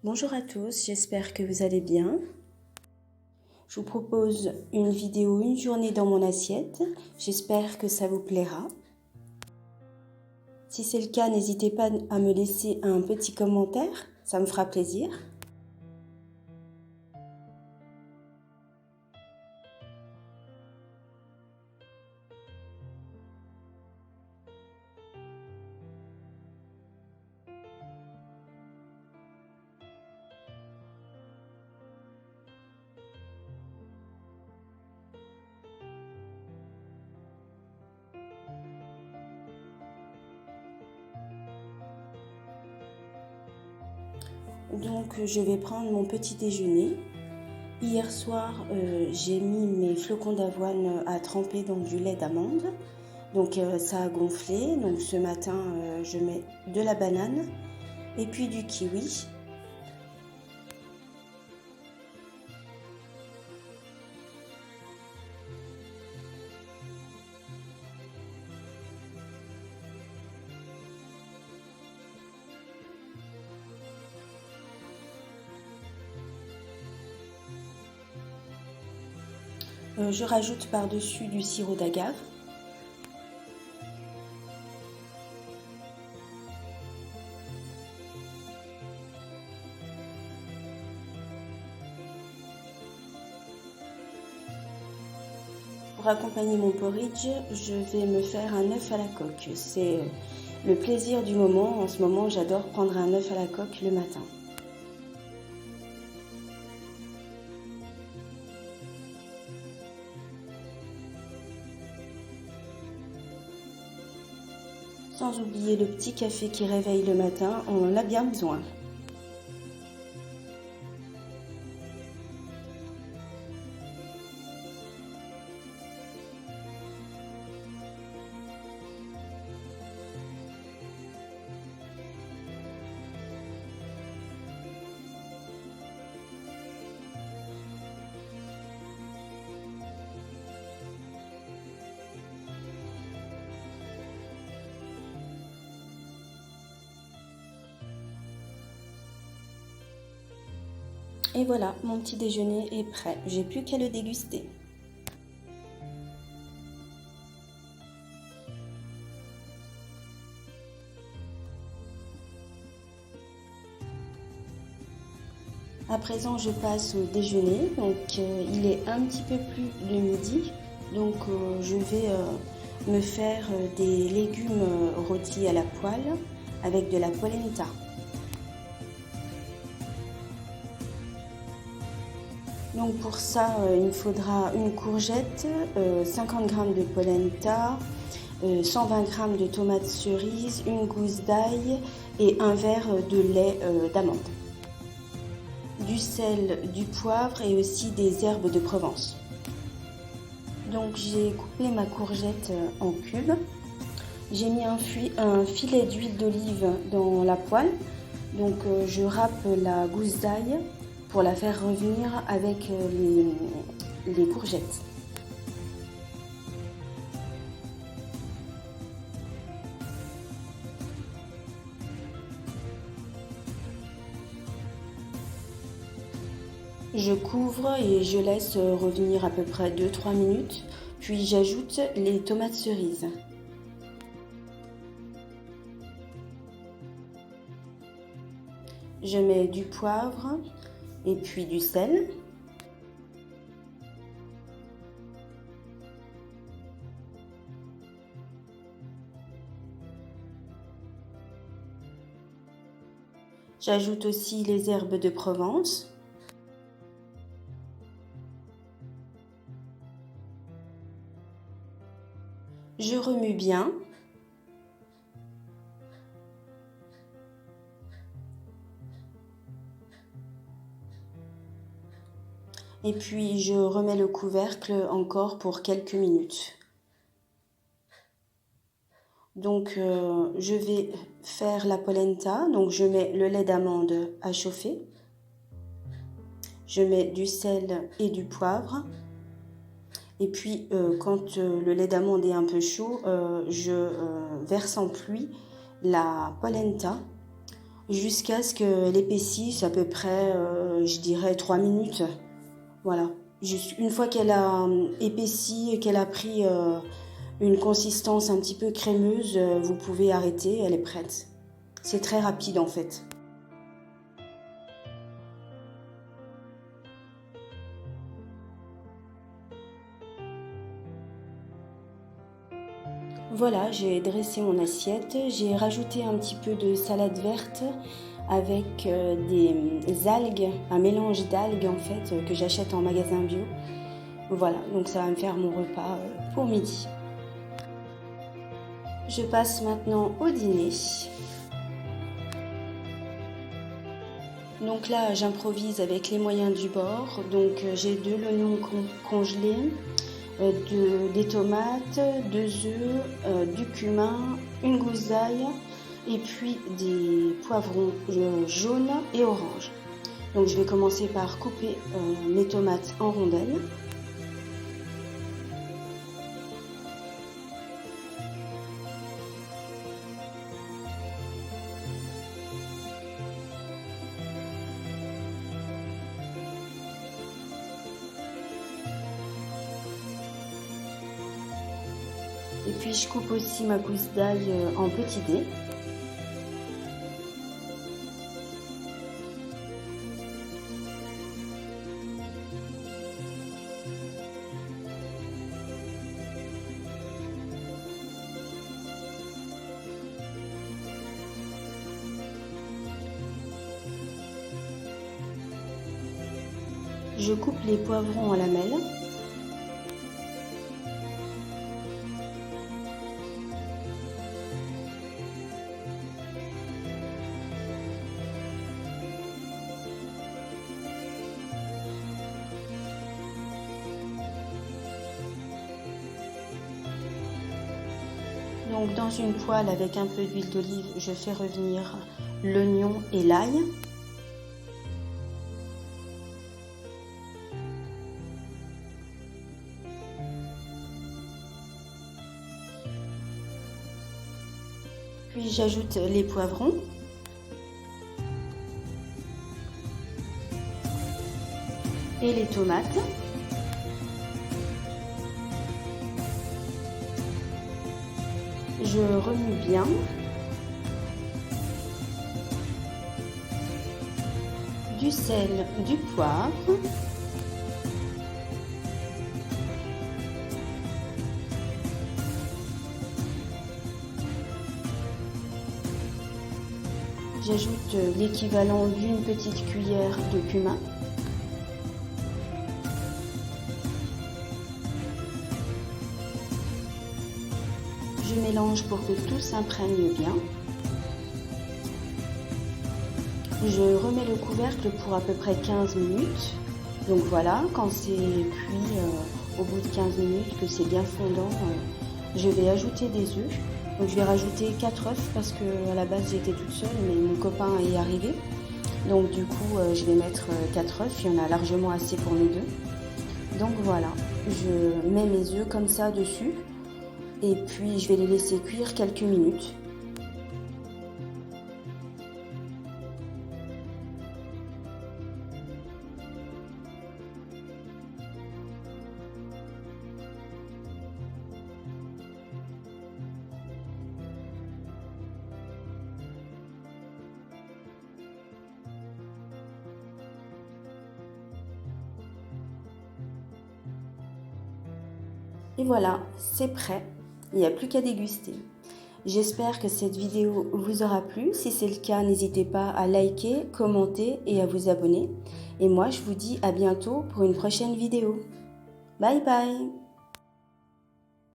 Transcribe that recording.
Bonjour à tous, j'espère que vous allez bien. Je vous propose une vidéo, une journée dans mon assiette. J'espère que ça vous plaira. Si c'est le cas, n'hésitez pas à me laisser un petit commentaire, ça me fera plaisir. Donc je vais prendre mon petit déjeuner. Hier soir, j'ai mis mes flocons d'avoine à tremper dans du lait d'amande. Donc ça a gonflé. Donc ce matin, je mets de la banane et puis du kiwi. Je rajoute par-dessus du sirop d'agave. Pour accompagner mon porridge, je vais me faire un œuf à la coque. C'est le plaisir du moment. En ce moment, j'adore prendre un œuf à la coque le matin. Sans oublier le petit café qui réveille le matin, on en a bien besoin. Et voilà, mon petit déjeuner est prêt. J'ai plus qu'à le déguster. À présent, je passe au déjeuner. Donc, il est un petit peu plus de midi. Donc, je vais me faire des légumes rôtis à la poêle avec de la polenta. Donc pour ça, il me faudra une courgette, 50 g de polenta, 120 g de tomates cerises, une gousse d'ail et un verre de lait d'amande. Du sel, du poivre et aussi des herbes de Provence. Donc j'ai coupé ma courgette en cubes. J'ai mis un filet d'huile d'olive dans la poêle. Donc je râpe la gousse d'ail pour la faire revenir avec les courgettes. Je couvre et je laisse revenir à peu près 2-3 minutes, puis j'ajoute les tomates cerises. Je mets du poivre et puis du sel. J'ajoute aussi les herbes de Provence. Je remue bien. Et puis je remets le couvercle encore pour quelques minutes. Donc je vais faire la polenta. Donc je mets le lait d'amande à chauffer. Je mets du sel et du poivre. Et puis quand le lait d'amande est un peu chaud, je verse en pluie la polenta jusqu'à ce qu'elle épaississe à peu près, je dirais 3 minutes. Voilà. Juste une fois qu'elle a épaissi et qu'elle a pris une consistance un petit peu crémeuse, vous pouvez arrêter, elle est prête. C'est très rapide en fait. Voilà, j'ai dressé mon assiette, j'ai rajouté un petit peu de salade verte avec des algues, un mélange d'algues en fait que j'achète en magasin bio. Voilà, donc ça va me faire mon repas pour midi. Je passe maintenant au dîner. Donc là, j'improvise avec les moyens du bord. Donc j'ai de l'oignon congelé, des tomates, 2 œufs, du cumin, une gousse d'ail et puis des poivrons jaunes et oranges. Donc je vais commencer par couper mes tomates en rondelles. Et puis je coupe aussi ma gousse d'ail en petits dés. Je coupe les poivrons en lamelles. Donc dans une poêle avec un peu d'huile d'olive, je fais revenir l'oignon et l'ail. Puis j'ajoute les poivrons. Et les tomates. Je remue bien. Du sel, du poivre. J'ajoute l'équivalent d'une petite cuillère de cumin. Je mélange pour que tout s'imprègne bien. Je remets le couvercle pour à peu près 15 minutes. Donc voilà, quand c'est cuit au bout de 15 minutes, que c'est bien fondant, je vais ajouter des œufs. Donc je vais rajouter 4 œufs parce qu'à la base j'étais toute seule, mais mon copain est arrivé. Donc du coup je vais mettre 4 œufs, il y en a largement assez pour nous deux. Donc voilà, je mets mes œufs comme ça dessus et puis je vais les laisser cuire quelques minutes. Et voilà, c'est prêt, il n'y a plus qu'à déguster. J'espère que cette vidéo vous aura plu. Si c'est le cas, n'hésitez pas à liker, commenter et à vous abonner. Et moi, je vous dis à bientôt pour une prochaine vidéo. Bye bye!